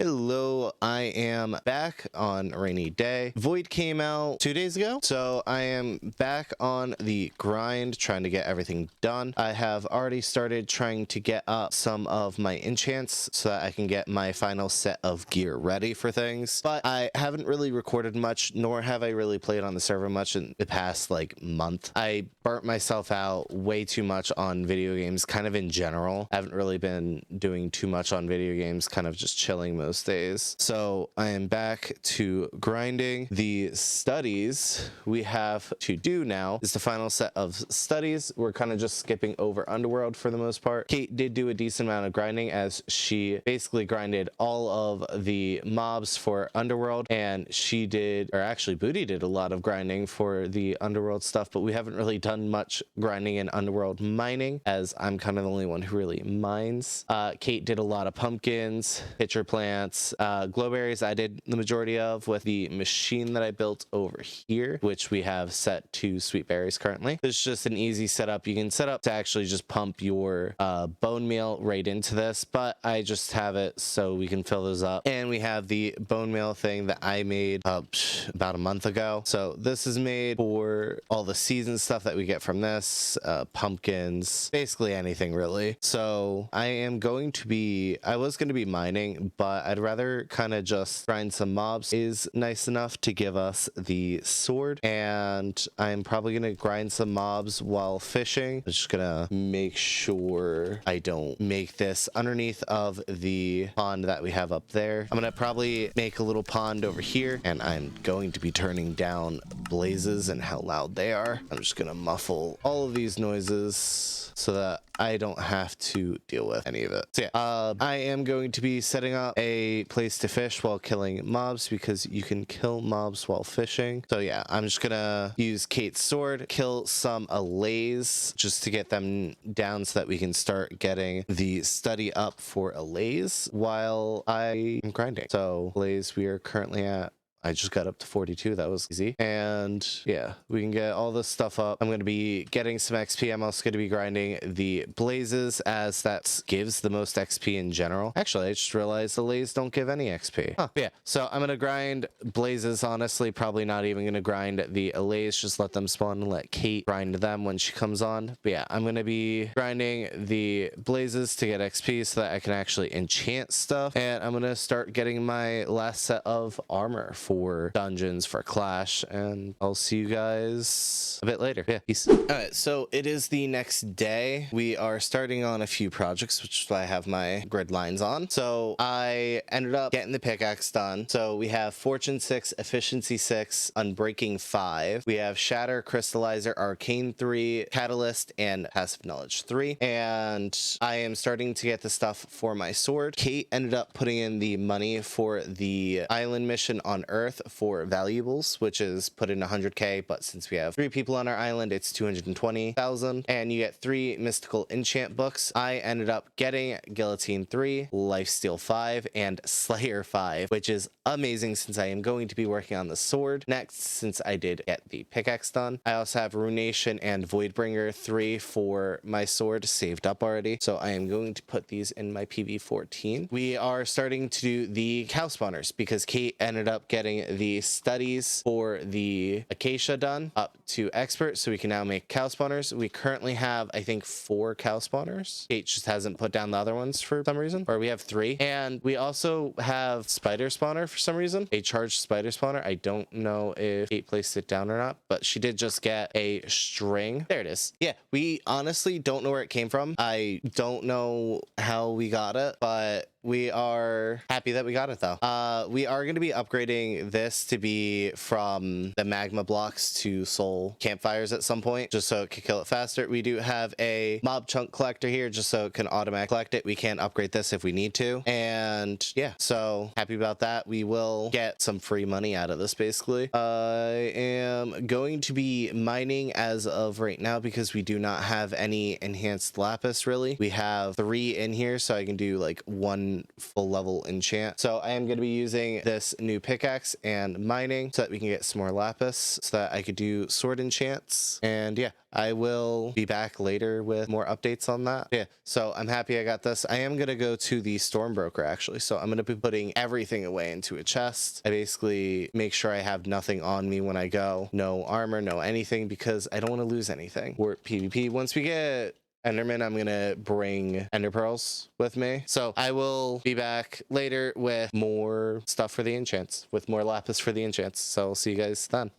Hello, I am back on a rainy day. Void came out 2 days ago, so I am back on the grind trying to get everything done. I have already started trying to get up some of my enchants so that I can get my final set of gear ready for things, but I haven't really recorded much, nor have I really played on the server much in the past month. I burnt myself out way too much on video games, kind of in general. I haven't really been doing too much on video games, kind of just chilling most days. So I am back to grinding. The studies we have to do now is the final set of studies. We're kind of just skipping over Underworld for the most part. Kate did do a decent amount of grinding, as she basically grinded all of the mobs for Underworld, and she did, or actually Booty did a lot of grinding for the Underworld stuff, but we haven't really done much grinding in Underworld mining, as I'm kind of the only one who really mines. Kate did a lot of pumpkins, pitcher plants, glowberries I did the majority of with the machine that I built over here, which we have set to sweet berries currently. It's just an easy setup. You can set up to actually just pump your bone meal right into this, but I just have it so we can fill those up. And we have the bone meal thing that I made about a month ago. So this is made for all the season stuff that we get from this, pumpkins, basically anything really. So I was going to be mining, but I'd rather kind of just grind some mobs. Is nice enough to give us the sword, and I'm probably gonna grind some mobs while fishing. I'm just gonna make sure I don't make this underneath of the pond that we have up there. I'm gonna probably make a little pond over here, and I'm going to be turning down blazes and how loud they are. I'm just gonna muffle all of these noises so that I don't have to deal with any of it. So yeah, I am going to be setting up a place to fish while killing mobs, because you can kill mobs while fishing. So yeah, I'm just gonna use Kate's sword, kill some allays just to get them down so that we can start getting the study up for allays while I am grinding. So allays, we are currently at, I just got up to 42. That was easy. And yeah, we can get all this stuff up. I'm going to be getting some XP. I'm also going to be grinding the blazes, as that gives the most XP in general. Actually, I just realized the lays don't give any XP. Huh. Yeah, so I'm going to grind blazes. Honestly, probably not even going to grind the allays. Just let them spawn and let Kate grind them when she comes on. But yeah, I'm going to be grinding the blazes to get XP so that I can actually enchant stuff. And I'm going to start getting my last set of armor for dungeons for Clash, and I'll see you guys a bit later. Yeah, peace. All right, so it is the next day. We are starting on a few projects, which is why I have my grid lines on. So I ended up getting the pickaxe done. So we have Fortune 6, Efficiency 6, Unbreaking 5. We have Shatter, Crystallizer, Arcane 3, Catalyst, and Passive Knowledge 3. And I am starting to get the stuff for my sword. Kate ended up putting in the money for the island mission on Earth for valuables, which is put in 100k, but since we have 3 people on our island, it's 220,000, and you get 3 mystical enchant books. I ended up getting Guillotine 3, Lifesteal 5, and Slayer 5, which is amazing since I am going to be working on the sword next, since I did get the pickaxe done. I also have Runation and Voidbringer 3 for my sword saved up already, so I am going to put these in my PV14. We are starting to do the cow spawners, because Kate ended up getting the studies for the acacia done up to expert, so we can now make cow spawners. We currently have, I think, 4 cow spawners. Kate just hasn't put down the other ones for some reason, or we have 3. And we also have spider spawner for some reason, a charged spider spawner. I don't know if Kate placed it down or not, but she did just get a string. There it is. Yeah, we honestly don't know where it came from. I don't know how we got it, but we are happy that we got it though. We are going to be upgrading this to be from the magma blocks to soul campfires at some point, just so it can kill it faster. We do have a mob chunk collector here just so it can automatically collect it. We can upgrade this if we need to. And yeah, so happy about that. We will get some free money out of this basically. I am going to be mining as of right now because we do not have any enhanced lapis really. We have 3 in here, so I can do like 1 full level enchant. So I am going to be using this new pickaxe pickaxe and mining so that we can get some more lapis so that I could do sword enchants. And yeah, I will be back later with more updates on that. Yeah, so I'm happy I got this. I am going to go to the Stormbroker actually. So I'm going to be putting everything away into a chest. I basically make sure I have nothing on me when I go. No armor, no anything, because I don't want to lose anything. Or PvP. Once we get Enderman, I'm gonna bring Ender Pearls with me. So I will be back later with more stuff for the enchants, with more lapis for the enchants. So I'll see you guys then.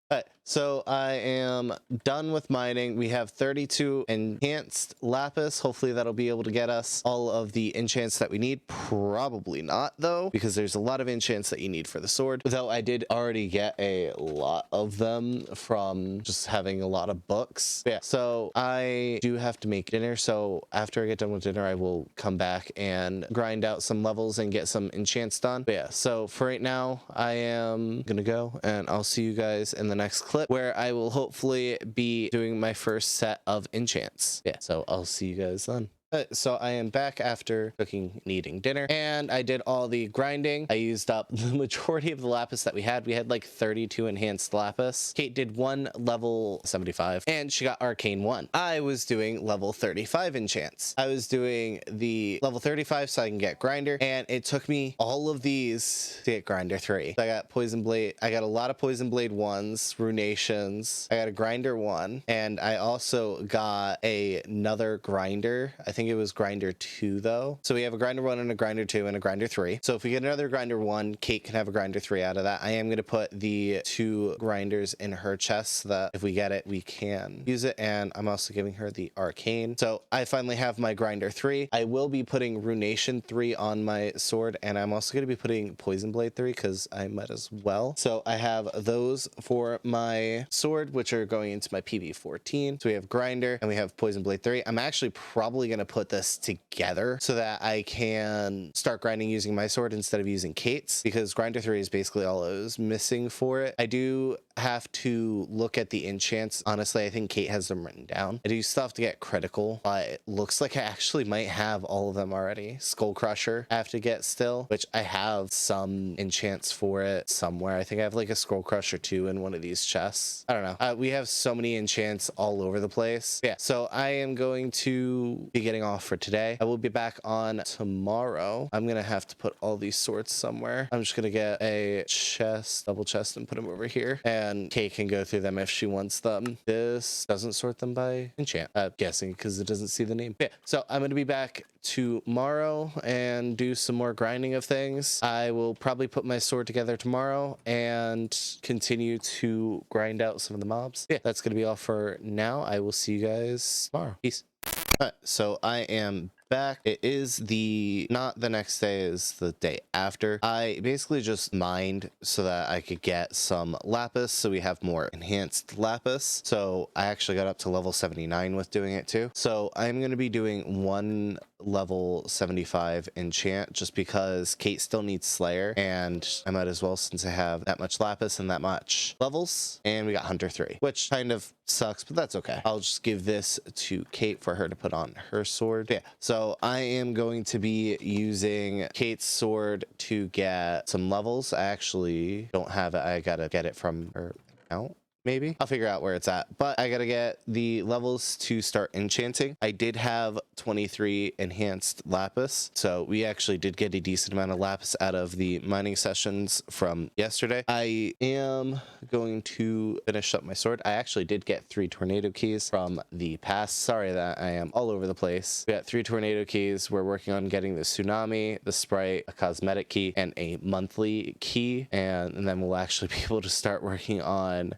All right, so I am done with mining. We have 32 enhanced lapis. Hopefully that'll be able to get us all of the enchants that we need. Probably not though, because there's a lot of enchants that you need for the sword. Though I did already get a lot of them from just having a lot of books. But yeah, so I do have to make dinner. So after I get done with dinner, I will come back and grind out some levels and get some enchants done. But yeah, so for right now, I am gonna go and I'll see you guys in the next clip where I will hopefully be doing my first set of enchants. Yeah, so I'll see you guys then. So I am back after cooking and eating dinner, and I did all the grinding. I used up the majority of the lapis that we had. We had like 32 enhanced lapis. Kate did one level 75 and she got arcane 1. I was doing level 35 enchants. I was doing the level 35 so I can get grinder, and it took me all of these to get grinder 3. So I got poison blade. I got a lot of poison blade 1s, runations. I got a grinder 1, and I also got another grinder. I think it was grinder 2 though. So we have a grinder 1 and a grinder 2 and a grinder 3. So if we get another grinder 1, Kate can have a grinder 3 out of that. I am going to put the 2 grinders in her chest so that if we get it, we can use it. And I'm also giving her the arcane. So I finally have my grinder 3. I will be putting runation 3 on my sword, and I'm also going to be putting poison blade 3 because I might as well. So I have those for my sword, which are going into my PV14. So we have grinder and we have poison blade 3. I'm actually probably going to put this together so that I can start grinding using my sword instead of using Kate's, because grinder 3 is basically all I was missing for it. I do have to look at the enchants. Honestly, I think Kate has them written down. I do still have to get critical, but it looks like I actually might have all of them already. Skull Crusher I have to get still, which I have some enchants for it somewhere. I think I have like a Skull Crusher 2 in one of these chests. I don't know. We have so many enchants all over the place. Yeah, so I am going to be getting off for today. I will be back on tomorrow. I'm gonna have to put all these swords somewhere. I'm just gonna get a chest, double chest, and put them over here, and Kate can go through them if she wants them. This doesn't sort them by enchant, I'm guessing, because it doesn't see the name. Yeah, so I'm gonna be back tomorrow and do some more grinding of things. I will probably put my sword together tomorrow and continue to grind out some of the mobs. Yeah, that's gonna be all for now. I will see you guys tomorrow. Peace. So I am back. It is not the next day, is the day after. I basically just mined so that I could get some lapis, so we have more enhanced lapis. So I actually got up to level 79 with doing it too. So I'm going to be doing one level 75 enchant just because Kate still needs Slayer, and I might as well, since I have that much lapis and that much levels. And we got Hunter 3, which kind of sucks, but that's okay. I'll just give this to Kate for her to put on her sword. Yeah, so I am going to be using Kate's sword to get some levels. I actually don't have it. I gotta get it from her account. Maybe I'll figure out where it's at, but I gotta get the levels to start enchanting. I did have 23 enhanced lapis, so we actually did get a decent amount of lapis out of the mining sessions from yesterday. I am going to finish up my sword. I actually did get 3 tornado keys from the past. Sorry that I am all over the place. We got 3 tornado keys. We're working on getting the tsunami, the sprite, a cosmetic key, and a monthly key, and then we'll actually be able to start working on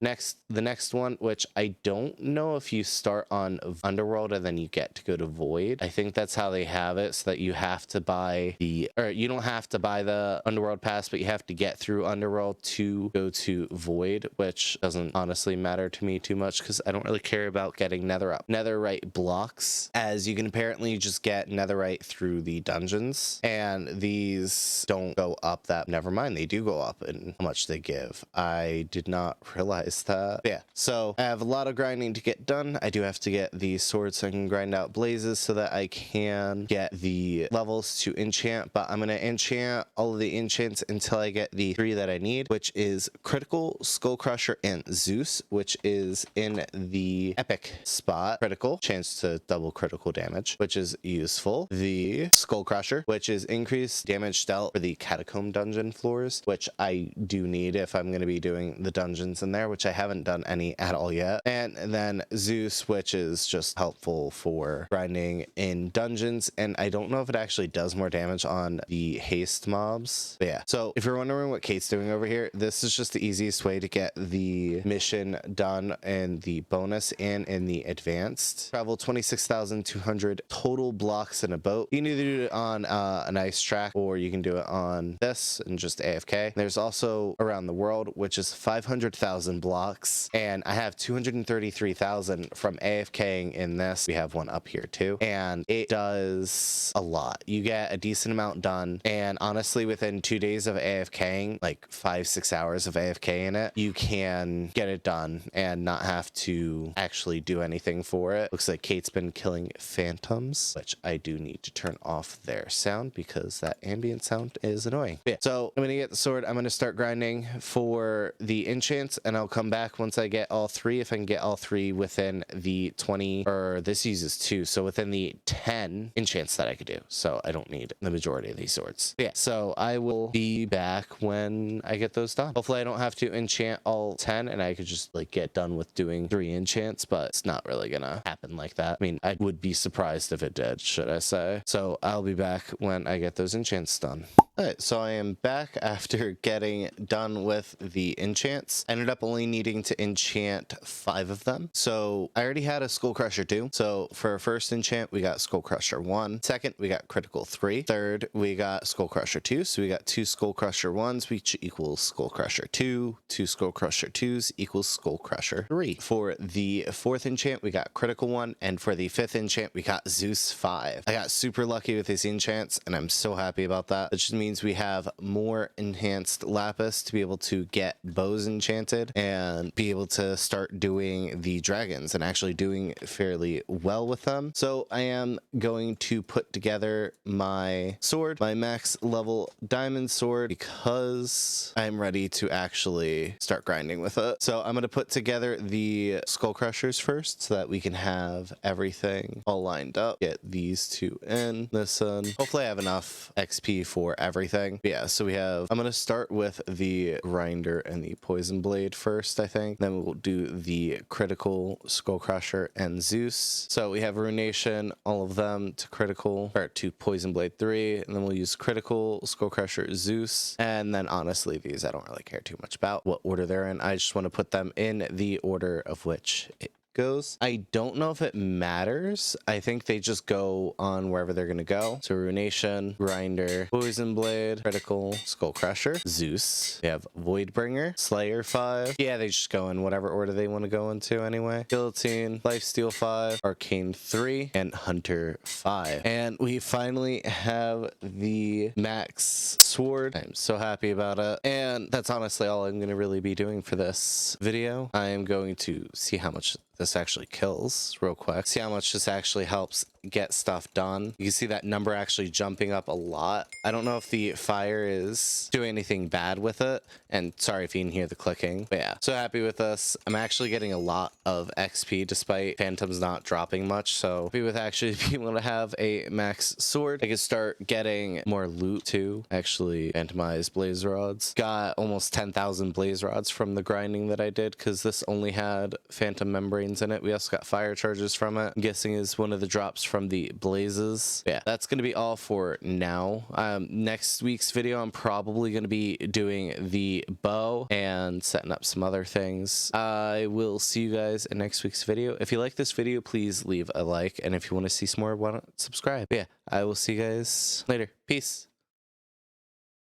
the next one, which I don't know if you start on Underworld and then you get to go to Void. I think that's how they have it, so that you have to buy you don't have to buy the Underworld pass, but you have to get through Underworld to go to Void, which doesn't honestly matter to me too much because I don't really care about getting netherite blocks, as you can apparently just get netherite through the dungeons, and these don't go up that. Never mind, they do go up in how much they give. I did not realize that. Yeah, so I have a lot of grinding to get done. I do have to get the sword so I can grind out blazes so that I can get the levels to enchant, but I'm going to enchant all of the enchants until I get the 3 that I need, which is critical, skull crusher, and Zeus, which is in the epic spot. Critical, chance to double critical damage, which is useful. The skull crusher, which is increased damage dealt for the catacomb dungeon floors, which I do need if I'm going to be doing the dungeons in there, which I haven't done any at all yet. And then Zeus, which is just helpful for grinding in dungeons, and I don't know if it actually does more damage on the haste mobs. But yeah, so if you're wondering what Kate's doing over here, this is just the easiest way to get the mission done in the bonus and in the advanced. Travel 26,200 total blocks in a boat. You can either do it on an ice track, or you can do it on this and just AFK. There's also around the world, which is 500,000 blocks, and I have 233,000 from AFKing in this. We have one up here too, and it does a lot. You get a decent amount done, and honestly, within 2 days of AFKing, like 5-6 hours of AFK in it, you can get it done and not have to actually do anything for it. Looks like Kate's been killing phantoms, which I do need to turn off their sound because that ambient sound is annoying. Yeah, so I'm gonna get the sword. I'm gonna start grinding for the enchants, and I'll come back once I get all 3, if I can get all 3 within the 20, or this uses 2, so within the 10 enchants that I could do, so I don't need the majority of these swords. Yeah, so I will be back when I get those done. Hopefully I don't have to enchant all 10 and I could just like get done with doing 3 enchants, but it's not really gonna happen like that. I mean, I would be surprised if it did, should I say. So I'll be back when I get those enchants done. Alright, so I am back after getting done with the enchants. I ended up only needing to enchant 5 of them. So I already had a Skull Crusher 2. So for our first enchant, we got Skull Crusher 1. Second, we got Critical 3. Third, we got Skull Crusher 2. So we got 2 Skull Crusher 1s, which equals Skull Crusher 2. 2 Skull Crusher 2s equals Skull Crusher 3. For the 4th enchant, we got Critical 1. And for the 5th enchant, we got Zeus 5. I got super lucky with these enchants, and I'm so happy about that. That just means we have more enhanced lapis to be able to get bows enchanted and be able to start doing the dragons and actually doing fairly well with them. So I am going to put together my sword, my max level diamond sword, because I'm ready to actually start grinding with it. So I'm going to put together the skull crushers first so that we can have everything all lined up. Get these 2 in, this one. Hopefully I have enough XP for everything. But yeah, so we have, I'm going to start with the grinder and the poison blade first, I think. Then we'll do the critical skull crusher and Zeus. So we have ruination, all of them to critical, or to poison blade 3, and then we'll use critical skull crusher Zeus. And then honestly, these I don't really care too much about what order they're in. I just want to put them in the order of which it goes. I don't know if it matters. I think they just go on wherever they're gonna go. So ruination, grinder, poison blade, critical, skull crusher, Zeus. We have voidbringer, slayer 5. Yeah, they just go in whatever order they want to go into anyway. Guillotine, lifesteal 5, arcane 3, and hunter 5. And we finally have the max sword. I'm so happy about it, and that's honestly all I'm gonna really be doing for this video. I am going to see how much this actually kills real quick, see how much this actually helps get stuff done. You can see that number actually jumping up a lot. I don't know if the fire is doing anything bad with it, and sorry if you can hear the clicking, but yeah, so happy with this. I'm actually getting a lot of XP despite phantoms not dropping much, so happy with actually being able to have a max sword. I can start getting more loot too. Actually phantomized blaze rods, got almost 10,000 blaze rods from the grinding that I did because this only had phantom membranes in it. We also got fire charges from it, I'm guessing is one of the drops from the blazes. Yeah, that's gonna be all for now. Next week's video I'm probably gonna be doing the bow and setting up some other things. I will see you guys in next week's video. If you like this video, please leave a like, and if you want to see some more, why not subscribe? Yeah, I will see you guys later. Peace.